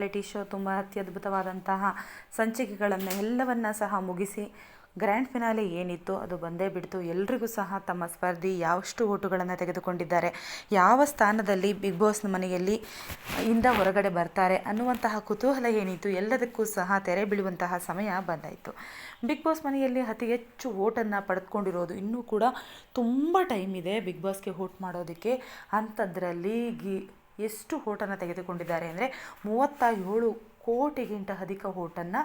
Reality show ತುಂಬ ಅತ್ಯದ್ಭುತವಾದಂತಹ ಸಂಚಿಕೆಗಳನ್ನು ಎಲ್ಲವನ್ನ ಸಹ ಮುಗಿಸಿ ಗ್ರ್ಯಾಂಡ್ ಫಿನಾಲೆ ಏನಿತ್ತು ಅದು ಬಂದೇ ಬಿಡ್ತು. ಎಲ್ರಿಗೂ ಸಹ ತಮ್ಮ ಸ್ಪರ್ಧಿ ಯಾವಷ್ಟು ಓಟುಗಳನ್ನು ತೆಗೆದುಕೊಂಡಿದ್ದಾರೆ, ಯಾವ ಸ್ಥಾನದಲ್ಲಿ ಬಿಗ್ ಬಾಸ್ನ ಮನೆಯಲ್ಲಿ ಇಂದ ಹೊರಗಡೆ ಬರ್ತಾರೆ ಅನ್ನುವಂತಹ ಕುತೂಹಲ ಏನಿತ್ತು ಎಲ್ಲದಕ್ಕೂ ಸಹ ತೆರೆ ಬೀಳುವಂತಹ ಸಮಯ ಬಂದಾಯಿತು. ಬಿಗ್ ಬಾಸ್ ಮನೆಯಲ್ಲಿ ಅತಿ ಹೆಚ್ಚು ಓಟನ್ನು ಪಡೆದುಕೊಂಡಿರೋದು ಇನ್ನೂ ಕೂಡ ತುಂಬ ಟೈಮ್ ಇದೆ ಬಿಗ್ ಬಾಸ್ಗೆ ಓಟ್ ಮಾಡೋದಕ್ಕೆ. ಅಂಥದ್ರಲ್ಲಿ ಎಷ್ಟು ಓಟನ್ನು ತೆಗೆದುಕೊಂಡಿದ್ದಾರೆ ಅಂದರೆ 37 ಕೋಟಿಗಿಂತ ಅಧಿಕ ಓಟನ್ನು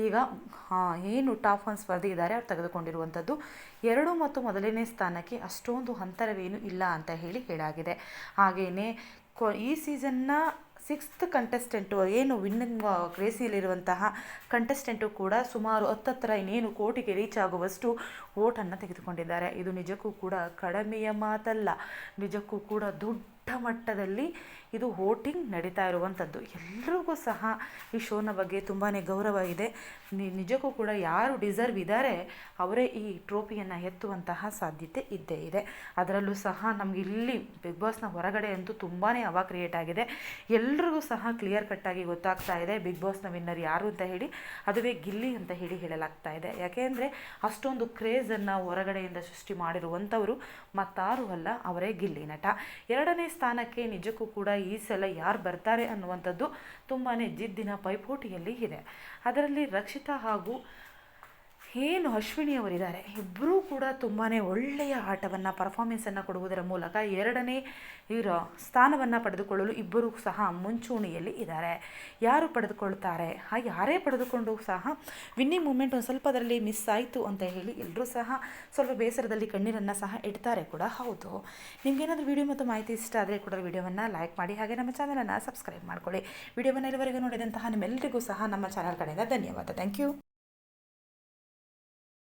ಈಗ ಏನು ಟಾಪ್ 1 ಸ್ಪರ್ಧಿ ಇದ್ದಾರೆ ಅವ್ರು ತೆಗೆದುಕೊಂಡಿರುವಂಥದ್ದು. 2 ಮತ್ತು ಮೊದಲನೇ ಸ್ಥಾನಕ್ಕೆ ಅಷ್ಟೊಂದು ಅಂತರವೇನು ಇಲ್ಲ ಅಂತ ಹೇಳಾಗಿದೆ. ಹಾಗೆಯೇ ಈ ಸೀಸನ್ನ 6th ಕಂಟೆಸ್ಟೆಂಟು ಏನು ವಿನ್ನಿಂಗ್ ರೇಸಿಯಲ್ಲಿರುವಂತಹ ಕಂಟೆಸ್ಟೆಂಟು ಕೂಡ ಸುಮಾರು 10 ಇನ್ನೇನು ಕೋಟಿಗೆ ರೀಚ್ ಆಗುವಷ್ಟು ಓಟನ್ನು ತೆಗೆದುಕೊಂಡಿದ್ದಾರೆ. ಇದು ನಿಜಕ್ಕೂ ಕೂಡ ಕಡಿಮೆಯ ಮಾತಲ್ಲ, ನಿಜಕ್ಕೂ ಕೂಡ ದೊಡ್ಡ ಮಟ್ಟದಲ್ಲಿ ಇದು ವೋಟಿಂಗ್ ನಡೀತಾ ಇರುವಂಥದ್ದು. ಎಲ್ರಿಗೂ ಸಹ ಈ ಶೋನ ಬಗ್ಗೆ ತುಂಬಾ ಗೌರವ ಇದೆ. ನಿಜಕ್ಕೂ ಕೂಡ ಯಾರು ಡಿಸರ್ವ್ ಇದ್ದಾರೆ ಅವರೇ ಈ ಟ್ರೋಫಿಯನ್ನು ಎತ್ತುವಂತಹ ಸಾಧ್ಯತೆ ಇದ್ದೇ ಇದೆ. ಅದರಲ್ಲೂ ಸಹ ನಮಗೆ ಇಲ್ಲಿ ಬಿಗ್ ಬಾಸ್ನ ಹೊರಗಡೆ ಅಂತೂ ತುಂಬಾ ಹವಾ ಕ್ರಿಯೇಟ್ ಆಗಿದೆ. ಎಲ್ರಿಗೂ ಸಹ ಕ್ಲಿಯರ್ ಕಟ್ಟಾಗಿ ಗೊತ್ತಾಗ್ತಾ ಇದೆ ಬಿಗ್ ಬಾಸ್ನ ವಿನ್ನರ್ ಯಾರು ಅಂತ ಹೇಳಿ. ಅದುವೇ ಗಿಲ್ಲಿ ಅಂತ ಹೇಳಲಾಗ್ತಾ ಇದೆ. ಯಾಕೆಂದರೆ ಅಷ್ಟೊಂದು ಕ್ರೇಜನ್ನು ಹೊರಗಡೆಯಿಂದ ಸೃಷ್ಟಿ ಮಾಡಿರುವಂಥವರು ಮತ್ತಾರೂ ಅಲ್ಲ, ಅವರೇ ಗಿಲ್ಲಿ ನಟ. 2ನೇ ಸ್ಥಾನಕ್ಕೆ ನಿಜಕ್ಕೂ ಕೂಡ ಈ ಸಲ ಯಾರು ಬರ್ತಾರೆ ಅನ್ನುವಂಥದ್ದು ತುಂಬಾ ಜಿದ್ದಿನ ಪೈಪೋಟಿಯಲ್ಲಿ ಇದೆ. ಅದರಲ್ಲಿ ರಕ್ಷಿತಾ ಹಾಗೂ ಏನು ಅಶ್ವಿನಿ ಅವರಿದ್ದಾರೆ, ಇಬ್ಬರೂ ಕೂಡ ತುಂಬಾ ಒಳ್ಳೆಯ ಆಟವನ್ನು ಪರ್ಫಾರ್ಮೆನ್ಸನ್ನು ಕೊಡುವುದರ ಮೂಲಕ 2ನೇ ಸ್ಥಾನವನ್ನು ಪಡೆದುಕೊಳ್ಳಲು ಇಬ್ಬರೂ ಸಹ ಮುಂಚೂಣಿಯಲ್ಲಿ ಇದ್ದಾರೆ. ಯಾರು ಪಡೆದುಕೊಳ್ತಾರೆ, ಯಾರೇ ಪಡೆದುಕೊಂಡು ಸಹ ವಿನ್ನಿಂಗ್ ಮೂಮೆಂಟ್ ಒಂದು ಸ್ವಲ್ಪ ಅದರಲ್ಲಿ ಮಿಸ್ ಆಯಿತು ಅಂತ ಹೇಳಿ ಎಲ್ಲರೂ ಸಹ ಸ್ವಲ್ಪ ಬೇಸರದಲ್ಲಿ ಕಣ್ಣೀರನ್ನು ಸಹ ಇಡ್ತಾರೆ ಕೂಡ ಹೌದು. ನಿಮಗೇನಾದರೂ ವಿಡಿಯೋ ಮತ್ತು ಮಾಹಿತಿ ಇಷ್ಟ ಆದರೆ ಕೂಡ ವಿಡಿಯೋವನ್ನು ಲೈಕ್ ಮಾಡಿ, ಹಾಗೆ ನಮ್ಮ ಚಾನಲನ್ನು ಸಬ್ಸ್ಕ್ರೈಬ್ ಮಾಡ್ಕೊಳ್ಳಿ. ವಿಡಿಯೋವನ್ನು ಇಲ್ಲಿವರೆಗೂ ನೋಡಿದಂತಹ ನಿಮ್ಮೆಲ್ಲರಿಗೂ ಸಹ ನಮ್ಮ ಚಾನಲ್ ಕಡೆಯಿಂದ ಧನ್ಯವಾದ. Thank you.